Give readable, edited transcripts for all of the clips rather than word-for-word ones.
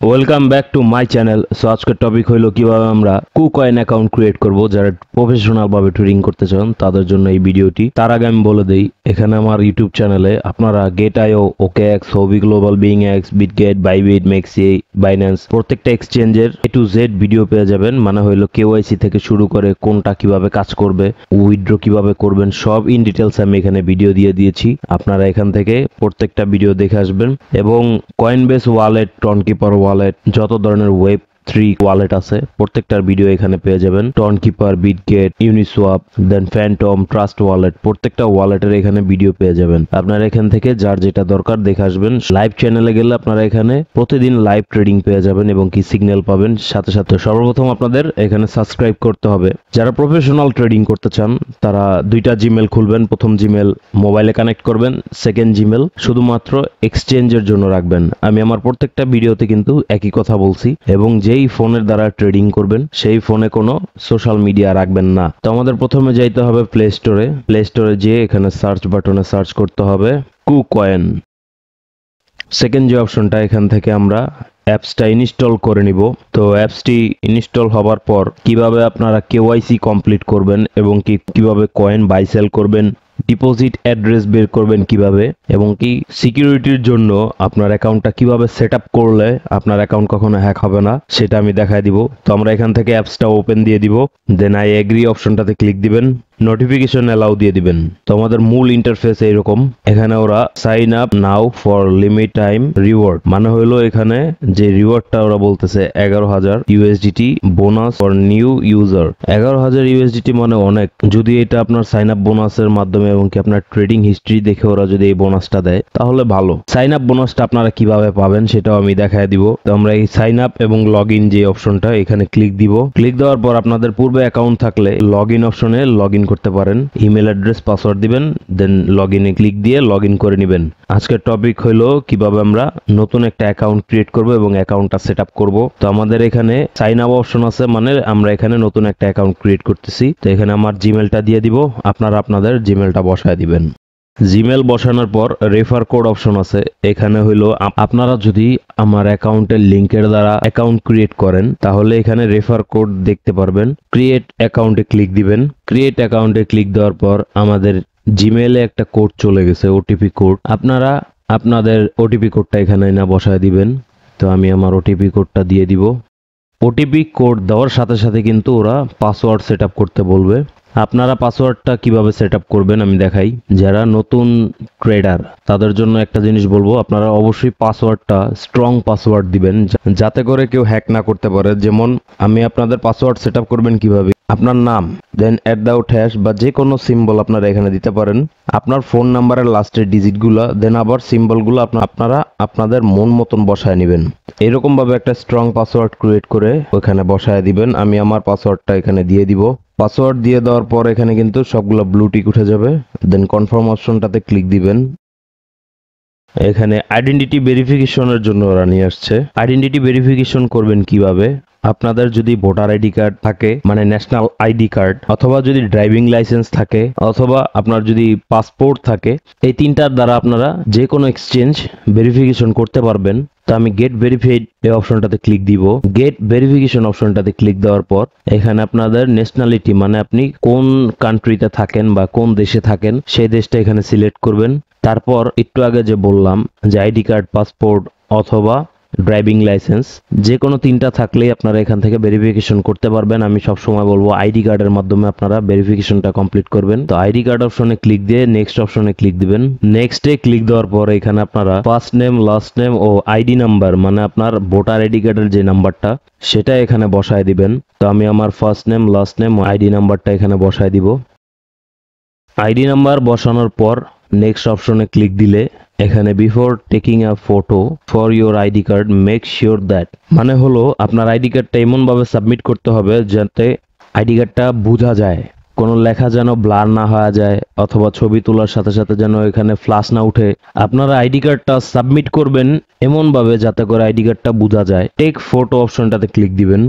Welcome back to my channel. So আজকের topic হলো কিভাবে আমরা কুকয়েন অ্যাকাউন্ট ক্রিয়েট করব। যারা প্রফেশনাল ভাবে ট্রেডিং করতে চান তাদের জন্য এই ভিডিওটি। তার আগে আমি বলে দেই, এখানে আমার ইউটিউব চ্যানেলে আপনারা গেট.আইও, ওকেএক্স, হবি গ্লোবাল, বিংএক্স, বিটগেট, বাইবিট, মেক্সি, বাইন্যান্স প্রত্যেকটা এক্সচেঞ্জের এ টু জেড ভিডিও পেয়ে যাবেন। মানে হলো কেওয়াইসি থেকে শুরু করে কোনটা কিভাবে কাজ করবে, উইথড্র কিভাবে করবেন, সব ইন ডিটেলস আমি এখানে ভিডিও দিয়ে দিয়েছি। আপনারা এখান থেকে প্রত্যেকটা ভিডিও দেখে আসবেন। এবং কয়েনবেস ওয়ালেট, টনকিপার ওয়ালেট, যত ধরনের ওয়েব 3 ওয়ালেট আছে প্রত্যেকটার ভিডিও এখানে পেয়ে যাবেন। টনকিপার, বিটগেট, ইউনিসোয়াপ, দেন ফ্যান্টম, ট্রাস্ট ওয়ালেট, প্রত্যেকটা ওয়ালেটের এখানে ভিডিও পেয়ে যাবেন। আপনারা এখান থেকে যার যেটা দরকার দেখে আসবেন। লাইভ চ্যানেলে গেলে আপনারা এখানে প্রতিদিন লাইভ ট্রেডিং পেয়ে যাবেন এবং কি সিগন্যাল পাবেন সাথে সাথে। সর্বপ্রথম আপনাদের এখানে সাবস্ক্রাইব করতে হবে। যারা প্রফেশনাল ট্রেডিং করতে চান তারা দুইটা জিমেল খুলবেন। প্রথম জিমেল মোবাইলে কানেক্ট করবেন, সেকেন্ড জিমেল শুধুমাত্র এক্সচেঞ্জের জন্য রাখবেন। আমি আমার প্রত্যেকটা ভিডিওতে কিন্তু একই কথা বলছি। এবং যেই ফোনের দ্বারা ট্রেডিং করবেন সেই ফোনে কোনো সোশ্যাল মিডিয়া রাখবেন না। তো আমাদের প্রথমে যাইতে হবে প্লে স্টোরে। প্লে স্টোরে যেয়ে এখানে সার্চ বাটনে সার্চ করতে হবে কুকয়েন। সেকেন্ড যে অপশনটা, এখান থেকে আমরা অ্যাপসটা ইনস্টল করে নিব। তো অ্যাপসটি ইনস্টল হবার পর কিভাবে আপনারা কেওয়াইসি কমপ্লিট করবেন এবং কিভাবে কয়েন বাই সেল করবেন, ডিপোজিট অ্যাড্রেস বের করবেন কিভাবে, এবং কি সিকিউরিটির জন্য আপনার অ্যাকাউন্টটা কিভাবে সেট আপ করলে আপনার অ্যাকাউন্ট কখনো হ্যাক হবে না সেটা আমি দেখাই দিব। তো আমরা এখান থেকে অ্যাপসটা ওপেন দিয়ে দিব, দেন আই এগ্রি অপশনটাতে ক্লিক দিবেন, নোটিফিকেশন অ্যালাউ দিয়ে দিবেন। তো আমাদের মূল ইন্টারফেস এইরকম। এখানে ওরা sign up now for limit time reward, মানে হলো এখানে যে রিওয়ার্ডটা ওরা বলতেছে 11,000 USDT bonus for new user. 11,000 USDT মানে অনেক। যদি এটা আপনার সাইন আপ বোনাসের মাধ্যমে এবং কি আপনার ট্রেডিং হিস্ট্রি দেখে ওরা যদি এই বোনাসটা দেয় তাহলে ভালো। সাইন আপ বোনাসটা আপনারা কিভাবে পাবেন সেটাও আমি দেখায় দিব। তো আমরা এই সাইন আপ এবং লগ ইন যে অপশনটা এখানে ক্লিক দিব। ক্লিক দেওয়ার পর আপনাদের পূর্বে অ্যাকাউন্ট থাকলে লগ ইন অপশনে লগ ইন করতে পারেন। ইমেল অ্যাড্রেস, পাসওয়ার্ড দিবেন, দেন লগ ইনে ক্লিক দিয়ে লগ ইন করে নেবেন। আজকের টপিক হলো কিভাবে আমরা নতুন একটা অ্যাকাউন্ট ক্রিয়েট করব এবং অ্যাকাউন্টটা সেট আপ করবো। তো আমাদের এখানে সাইন আপ অপশন আছে, মানে আমরা এখানে নতুন একটা অ্যাকাউন্ট ক্রিয়েট করতেছি। তো এখানে আমার জিমেলটা দিয়ে দিব, আপনারা আপনাদের জিমেলটা বসায় দিবেন। জিমেল বসানোর পর রেফার কোড অপশন আছে। এখানে হইলো আপনারা যদি আমার অ্যাকাউন্টের লিংকের দ্বারা অ্যাকাউন্ট ক্রিয়েট করেন তাহলে এখানে রেফার কোড দেখতে পারবেন। ক্রিয়েট অ্যাকাউন্টে ক্লিক দিবেন। ক্রিয়েট অ্যাকাউন্টে ক্লিক দেওয়ার পর আমাদের জিমেলে একটা কোড চলে গেছে, ওটিপি কোড। আপনারা আপনাদের ওটিপি কোডটা এখানে না বসায় দিবেন। তো আমি আমার ওটিপি কোডটা দিয়ে দিব। ওটিপি কোড দেওয়ার সাথে সাথে কিন্তু ওরা পাসওয়ার্ড সেট আপ করতে বলবে। আপনারা পাসওয়ার্ডটা কিভাবে সেট আপ করবেন আমি দেখাই। যারা নতুন ট্রেডার তাদের জন্য একটা জিনিস বলবো, আপনারা অবশ্যই পাসওয়ার্ডটা স্ট্রং পাসওয়ার্ড দিবেন যাতে করে কেউ হ্যাক না করতে পারে। যেমন আমি আপনাদের পাসওয়ার্ড সেট আপ করবেন কিভাবে, আপনার নাম, দেন @# বা যে কোনো সিম্বল আপনারা এখানে দিতে পারেন, আপনার ফোন নাম্বারের লাস্টের ডিজিটগুলো, দেন আবার সিম্বলগুলো আপনারা আপনাদের মন মতন বসায় নেবেন। এরকম ভাবে একটা স্ট্রং পাসওয়ার্ড ক্রিয়েট করে ওখানে বসায় দিবেন। আমি আমার পাসওয়ার্ডটা এখানে দিয়ে দিব। পাসওয়ার্ড দিয়ে দেওয়ার পর এখানে কিন্তু সবগুলো ব্লু টিক উঠে যাবে, দেন কনফার্ম অপশনটাতে ক্লিক দিবেন। এখানে আইডেন্টিটি ভেরিফিকেশনের জন্য ওরা নিয়ে আসছে। আইডেন্টিটি ভেরিফিকেশন করবেন কিভাবে, আপনাদের যদি ভোটার আইডি কার্ড থাকে মানে ন্যাশনাল আইডি কার্ড, অথবা যদি ড্রাইভিং লাইসেন্স থাকে, অথবা আপনার যদি পাসপোর্ট থাকে, এই তিনটার দ্বারা আপনারা যে কোনো এক্সচেঞ্জ ভেরিফিকেশন করতে পারবেন। তো আমি গেট ভেরিফাইড এই অপশনটাতে ক্লিক দিব। গেট ভেরিফিকেশন অপশনটাতে ক্লিক দেওয়ার পর এখানে আপনাদের ন্যাশনালিটি মানে আপনি কোন কান্ট্রিতে থাকেন বা কোন দেশে থাকেন সেই দেশটা এখানে সিলেক্ট করবেন। তারপর একটু আগে যে বললাম যে আইডি কার্ড, পাসপোর্ট অথবা ড্রাইভিং লাইসেন্স, যে কোনো তিনটা থাকলেই আপনারা এখান থেকে ভেরিফিকেশন করতে পারবেন। আমি সব সময় বলবো আইডি কার্ডের মাধ্যমে আপনারা ভেরিফিকেশনটা কমপ্লিট করবেন। তো আইডি কার্ড অপশনে ক্লিক দিয়ে নেক্সট অপশনে ক্লিক দিবেন। নেক্সটে ক্লিক দেওয়ার পর এখানে আপনারা ফার্স্ট নেম, লাস্ট নেম ও আইডি নাম্বার মানে আপনার ভোটার আইডি কার্ডের যে নাম্বারটা সেটা এখানে বসায় দিবেন। তো আমি আমার ফার্স্ট নেম, লাস্ট নেম ও আইডি নাম্বারটা এখানে বসায় দিব। আইডি নাম্বার বসানোর পর নেক্সট অপশনে ক্লিক দিলে এখানে before taking a photo for your ID card make sure that, মানে হলো আপনার আইডি কার্ডটা এমনভাবে সাবমিট করতে হবে যাতে আইডি কার্ডটা বোঝা যায়, কোনো লেখা যেন ব্লার না হয়ে যায়, অথবা ছবি তোলার সাথে সাথে যেন এখানে ফ্লাশ না উঠে। আপনারা আইডি কার্ডটা সাবমিট করবেন এমনভাবে যাতে করে আইডি কার্ডটা বোঝা যায়। টেক ফটো অপশনটাতে ক্লিক দিবেন।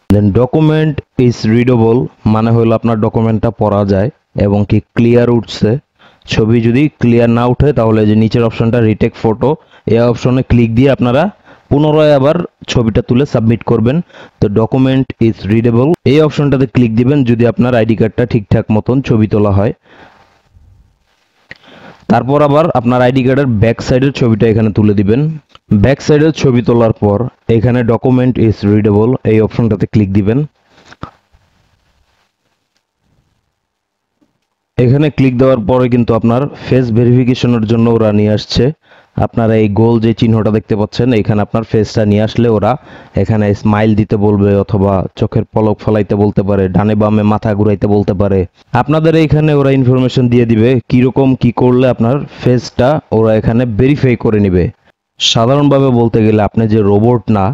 দেন ডকুমেন্ট ইজ রিডেবল মানে হলো আপনার ডকুমেন্টটা পড়া যায় এবং কি ক্লিয়ার উঠছে। ছবি যদি ক্লিয়ার না উঠে তাহলে যে নিচের অপশনটা রিটেক ফটো, এই অপশনে ক্লিক দিয়ে আপনারা পুনরায় আবার ছবিটা তুলে সাবমিট করবেন। তো ডকুমেন্ট ইজ রিডেবল এই অপশনটাতে ক্লিক দিবেন যদি আপনার আইডি কার্ডটা ঠিকঠাক মতন ছবি তোলা হয়। তারপর আবার আপনার আইডি কার্ডের ব্যাক সাইডের ছবিটা এখানে তুলে দিবেন। ব্যাক সাইডের ছবি তোলার পর এখানে ডকুমেন্ট ইজ রিডেবল এই অপশনটাতে ক্লিক দিবেন। এখানে ক্লিক দেওয়ার পরে কিন্তু আপনার ফেস ভেরিফিকেশনের জন্য ওরা নিয়ে আসছে। আপনারা এই গোল যে চিহ্নটা দেখতে পাচ্ছেন এখানে আপনার ফেসটা নিয়ে আসলে ওরা এখানে স্মাইল দিতে বলবে অথবা চোখের পলক ফলাইতে বলতে পারে, ডানে বামে মাথা ঘুরাইতে বলতে পারে। আপনাদের এখানে ওরা ইনফরমেশন দিয়ে দিবে কিরকম কি করলে আপনার ফেসটা ওরা এখানে ভেরিফাই করে নিবে। সাধারণভাবে বলতে গেলে আপনি যে রোবট না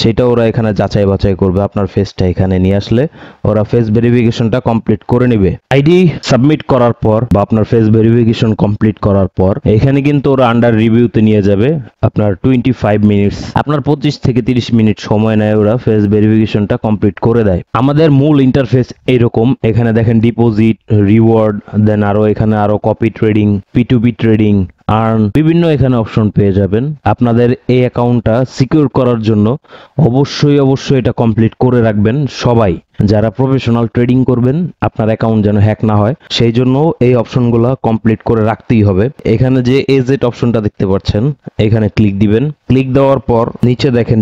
সেটা ওরা এখানে যাচাই বাছাই করবে। আপনার ফেসটা এখানে নিয়ে আসলে ওরা ফেস ভেরিফিকেশনটা কমপ্লিট করে নেবে। আইডি সাবমিট করার পর বা আপনার ফেস ভেরিফিকেশন কমপ্লিট করার পর এখানে কিন্তু ওরা আন্ডার রিভিউতে নিয়ে যাবে আপনার 25 মিনিটস। আপনার 25 থেকে 30 মিনিট সময় নেয় ওরা ফেস ভেরিফিকেশনটা কমপ্লিট করে দেয়। আমাদের মূল ইন্টারফেস এইরকম। এখানে দেখেন ডিপোজিট, রিওয়ার্ড, দেন আরো এখানে আরো copy trading, P2P trading, earn, বিভিন্ন এখানে অপশন পেয়ে যাবেন। আপনাদের এই অ্যাকাউন্টটা সিকিউর করার জন্য অবশ্যই এটা কমপ্লিট করে রাখবেন সবাই। যারা প্রফেশনাল ট্রেডিং করবেন আপনার অ্যাকাউন্ট যেন হ্যাক না হয় সেই জন্য এই অপশনগুলো কমপ্লিট করে রাখতেই হবে। এখানে যে এজেট অপশনটা দেখতে পাচ্ছেন এখানে ক্লিক দিবেন। ক্লিক দেওয়ার পর নিচে দেখেন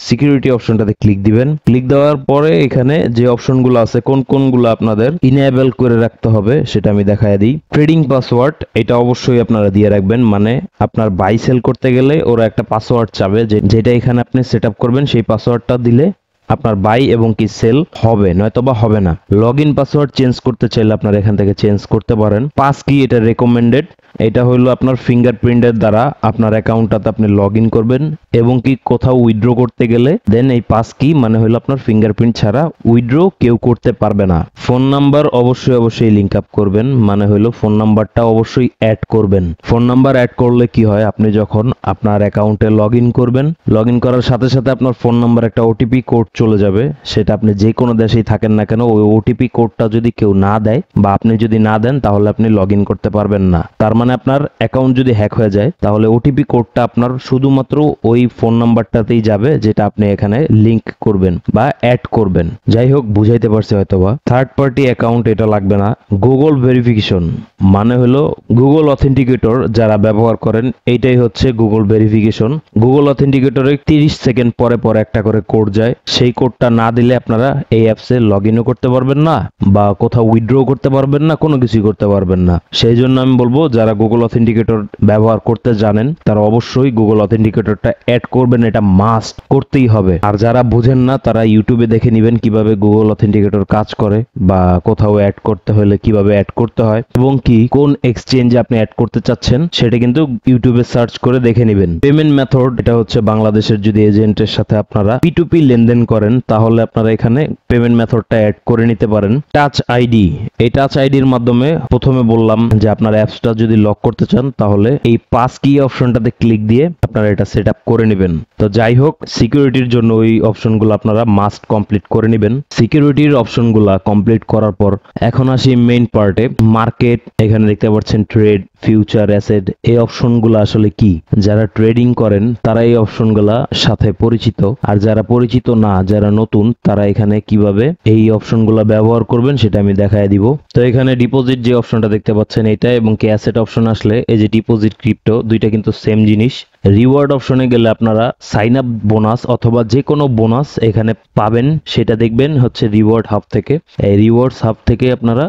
সিকিউরিটি অপশনটাতে ক্লিক দিবেন। ক্লিক দেওয়ার পরে এখানে যে অপশনগুলো আছে কোনগুলো আপনাদের ইনেবল করে রাখতে হবে সেটা আমি দেখায় দিই। ট্রেডিং পাসওয়ার্ড এটা অবশ্যই আপনারা দিয়ে রাখবেন, মানে আপনার বাই সেল করতে গেলে ওরা একটা পাসওয়ার্ড চাবে যেটা এখানে আপনি সেট আপ করবেন। সেই পাসওয়ার্ডটা দিলে আপনার বাই এবং কি সেল হবে, নয়তোবা হবে না। লগইন পাসওয়ার্ড চেঞ্জ করতে চাইলে আপনারা এখান থেকে চেঞ্জ করতে পারেন। পাস কি এটা রেকমেন্ডেড, এটা হলো আপনার ফিঙ্গারপ্রিন্টের দ্বারা আপনার অ্যাকাউন্টটাতে আপনি লগইন করবেন এবং কি কোথাও উইথড্র করতে গেলে দেন এই পাস কি মানে হলো আপনার ফিঙ্গারপ্রিন্ট ছাড়া উইথড্র কেউ করতে পারবে না। ফোন নাম্বার অবশ্যই লিংক আপ করবেন, মানে হলো ফোন নাম্বারটা অবশ্যই অ্যাড করবেন। ফোন নাম্বার অ্যাড করলে কি হয়, আপনি যখন আপনার অ্যাকাউন্টে লগইন করবেন লগইন করার সাথে সাথে আপনার ফোন নাম্বার একটা ওটিপি কোড চলে যাবে। সেটা আপনি যে কোনো দেশেই থাকেন না কেন ওই ওটিপি কোডটা যদি কেউ না দেয় বা আপনি যদি না দেন তাহলে আপনি লগইন করতে পারবেন না। তার মানে আপনার অ্যাকাউন্ট যদি হ্যাক হয়ে যায় তাহলে ওটিপি কোডটা আপনার শুধুমাত্র ওই ফোন নাম্বারটাতেই যাবে যেটা আপনি এখানে লিংক করবেন বা অ্যাড করবেন। যাই হোক বুঝাইতে পারছি হয়তোবা। থার্ড পার্টি অ্যাকাউন্ট এটা লাগবে না। গুগল ভেরিফিকেশন মানে হলো গুগল অথেন্টিকেটর যারা ব্যবহার করেন এইটাই হচ্ছে গুগল ভেরিফিকেশন। গুগল অথেন্টিকেটরে 30 সেকেন্ড পরে পরে একটা করে কোড যায়। সেই কোডটা না দিলে আপনারা এই অ্যাপসে লগইনও করতে পারবেন না বা কোথাও উইথড্র করতে পারবেন না, কোনো কিছুই করতে পারবেন না। সেই জন্য আমি বলবো যারা গুগল অথেন্টিকেটর ব্যবহার করতে জানেন তারা অবশ্যই গুগল অথেন্টিকেটরটা অ্যাড করবেন, এটা মাস্ট করতেই হবে। আর যারা বুঝেন না তারা ইউটিউবে দেখে নেবেন কিভাবে গুগল অথেন্টিকেটর কাজ করে বা কোথাও অ্যাড করতে হলে কিভাবে অ্যাড করতে হয় এবং কি কোন এক্সচেঞ্জে আপনি অ্যাড করতে চাচ্ছেন সেটা কিন্তু ইউটিউবে সার্চ করে দেখে নেবেন। পেমেন্ট মেথড এটা হচ্ছে বাংলাদেশের যদি এজেন্টের সাথে আপনারা P2P লেনদেন করেন তাহলে আপনারা এখানে পেমেন্ট মেথডটা অ্যাড করে নিতে পারেন। টাচ আইডি, এই টাচ আইডির মাধ্যমে প্রথমে বললাম যে আপনার অ্যাপসটা যদি লক করতে চান তাহলে এই পাস কি অপশনটাতে ক্লিক দিয়ে আপনারা এটা সেট আপ করে নেবেন। তো যাই হোক সিকিউরিটির জন্য ওই অপশনগুলো আপনারা মাস্ট কমপ্লিট করে নেবেন। সিকিউরিটির অপশনগুলো কমপ্লিট করার পর এখন আসি মেইন পার্টে। মার্কেট, এখানে দেখতে পাচ্ছেন ট্রেড, ফিউচার, অ্যাসেট, এই অপশনগুলো আসলে কি যারা ট্রেডিং করেন তারা এই অপশনগুলা সাথে পরিচিত, আর যারা পরিচিত না যারা নতুন তারা এখানে কিভাবে এই অপশনগুলো ব্যবহার করবেন সেটা আমি দেখায় দিব। তো এখানে ডিপোজিট যে অপশনটা দেখতে পাচ্ছেন এটা এবং কি অ্যাসেট অপশন আসলে এই যে ডিপোজিট ক্রিপ্টো দুইটা কিন্তু সেম জিনিস। রিওয়ার্ড অপশনে গেলে আপনারা সাইন আপ বোনাস অথবা যে কোনো বোনাস এখানে পাবেন সেটা দেখবেন হচ্ছে রিওয়ার্ড হাব থেকে। এই রিওয়ার্ডস হাব থেকে আপনারা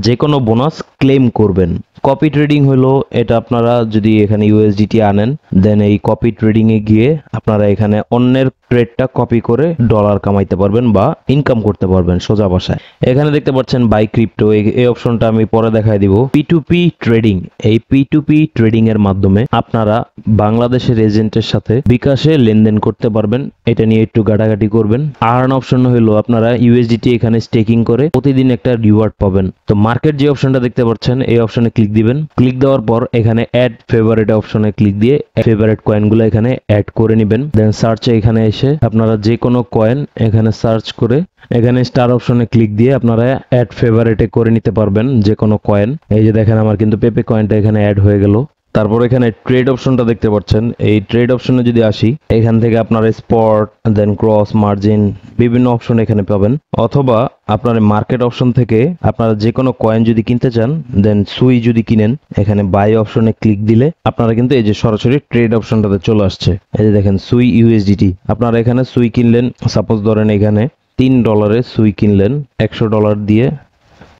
যে কোনো বোনাস ক্লেম করবেন। কপি ট্রেডিং হলো এটা আপনারা যদি এখানে USDT আনেন দেন এই কপি ট্রেডিং এ গিয়ে আপনারা এখানে অন্যের ট্রেডটা কপি করে ডলার কামাইতে পারবেন বা ইনকাম করতে পারবেন সোজা ভাষায়। এখানে দেখতে পাচ্ছেন বাই ক্রিপ্টো, এই অপশনটা আমি পরে দেখায় দিব। P2P ট্রেডিং, এই P2P ট্রেডিং এর মাধ্যমে আপনারা বাংলাদেশের এজেন্টের সাথে বিকাশে লেনদেন করতে পারবেন। এটা নিয়ে একটু ঘাটাঘাটি করবেন। আর্ন অপশন হলো আপনারা USDT এখানে স্টেকিং করে প্রতিদিন একটা রিওয়ার্ড পাবেন। তো মার্কেট যে অপশনটা দেখতে পাচ্ছেন এই অপশনে ক্লিক ক্লিক দিবেন। ক্লিক দেওয়ার পর এখানে অ্যাড ফেভারিট অপশনে ক্লিক দিয়ে ফেভারিট কয়েনগুলো এখানে অ্যাড করে নেবেন। দেন সার্চে এখানে এসে আপনারা যে কোনো কয়েন এখানে সার্চ করে এখানে স্টার অপশনে ক্লিক দিয়ে আপনারা অ্যাড ফেভারিটে করে নিতে পারবেন যে কোনো কয়েন। এই যে দেখেন আমার কিন্তু পেপে কয়েনটা এখানে অ্যাড হয়ে গেল। তারপর এখানে ট্রেড অপশনটা দেখতে পাচ্ছেন। এই ট্রেড অপশনে যদি আসি, এখান থেকে আপনারা স্পট, দেন ক্রস, মার্জিন বিভিন্ন অপশন এখানে পাবেন। অথবা আপনার মার্কেট অপশন থেকে আপনারা যে কোনো কয়েন যদি কিনতে চান, দেন সুই যদি কিনেন, এখানে বাই অপশনে ক্লিক দিলে আপনারা কিন্তু এই যে সরাসরি ট্রেড অপশনটাতে চলে আসছে। এই যে দেখেন সুই ইউএসডিটি, আপনারা এখানে সুই কিনলেন, সাপোজ ধরেন এখানে $3 সুই কিনলেন, $100 দিয়ে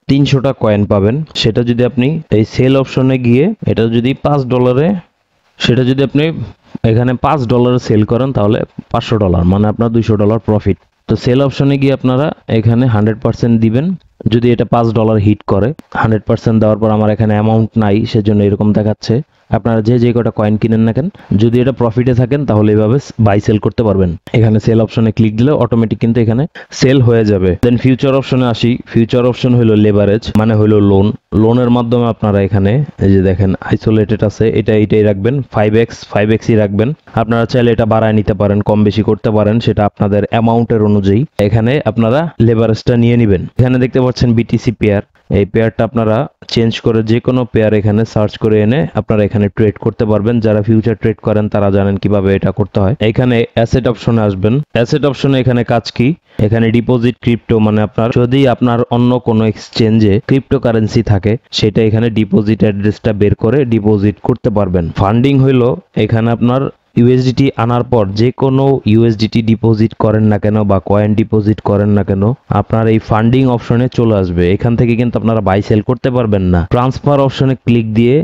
300টা কয়েন পাবেন। সেটা যদি আপনি এই সেল অপশনে গিয়ে এটা যদি $5, সেটা যদি আপনি এখানে $5 সেল করেন তাহলে $500, মানে আপনার $200 প্রফিট। তো সেল অপশনে গিয়ে আপনারা এখানে 100% দিবেন। যদি এটা $5 হিট করে, 100% দেওয়ার পর আমার এখানে অ্যামাউন্ট নাই, সেজন্য এরকম দেখাচ্ছে। আপনারা যে কটা কয়েন কিনেন না কেন, যদি এটা প্রফিটে থাকেন তাহলে এইভাবে বাই সেল করতে পারবেন। এখানে সেল অপশনে ক্লিক দিলে অটোমেটিক কিন্তু এখানে সেল হয়ে যাবে। দেন ফিউচার অপশনে আসি। ফিউচার অপশন হলো লেভারেজ, মানে হলো লোন। লোনের মাধ্যমে আপনারা এখানে এই যে দেখেন আইসোলেটেড আছে, এটাই রাখবেন, 5x রাখবেন। আপনারা চাইলে এটা বাড়ায় নিতে পারেন, কম বেশি করতে পারেন, সেটা আপনাদের অ্যামাউন্টের অনুযায়ী। এখানে আপনারা লেভারেজটা নিয়ে নেবেন। এখানে দেখতে পাচ্ছেন বিটিসি পেয়ার, এই পেয়ারটা আপনারা চেঞ্জ করে যে কোনো পেয়ার এখানে সার্চ করে এনে আপনারা এখানে ট্রেড করতে পারবেন। যারা ফিউচার ট্রেড করেন তারা জানেন কিভাবে এটা করতে হয়। এখানে অ্যাসেট অপশনে আসবেন। অ্যাসেট অপশনে এখানে কাজ কি, এখানে ডিপোজিট ক্রিপ্টো, মানে আপনার যদি আপনার অন্য কোনো এক্সচেঞ্জে ক্রিপ্টোকারেন্সি থাকে, সেটা এখানে ডিপোজিট অ্যাড্রেসটা বের করে ডিপোজিট করতে পারবেন। ফান্ডিং হইলো এখানে আপনার ইউএসডিটি আনার পর যে কোনো ইউএসডিটি ডিপোজিট করেন না কেন বা কয়েন ডিপোজিট করেন না কেন, আপনার এই ফান্ডিং অপশনে চলে আসবে। এখান থেকে কিন্তু আপনারা বাই সেল করতে পারবেন না। ট্রান্সফার অপশনে ক্লিক দিয়ে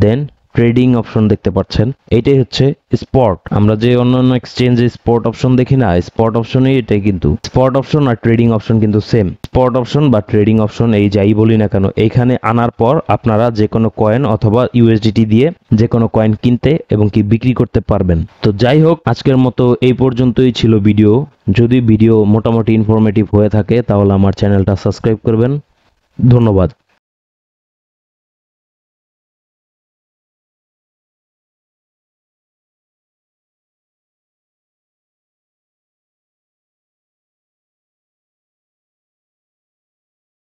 দেন ট্রেডিং অপশন দেখতে পাচ্ছেন, এটাই হচ্ছে স্পট। আমরা যে অন্যান্য এক্সচেঞ্জে স্পট অপশন দেখি না, স্পট অপশনে এটাই কিন্তু স্পট অপশন আর ট্রেডিং অপশন কিন্তু সেম। স্পট অপশন বা ট্রেডিং অপশন এই যাই বলি না কেন, এইখানে আনার পর আপনারা যে কোনো কয়েন অথবা ইউএসডিটি দিয়ে যে কোনো কয়েন কিনতে এবং কি বিক্রি করতে পারবেন। তো যাই হোক, আজকের মতো এই পর্যন্তই ছিল ভিডিও। যদি ভিডিও মোটামুটি ইনফরমেটিভ হয়ে থাকে তাহলে আমার চ্যানেলটা সাবস্ক্রাইব করবেন। ধন্যবাদ।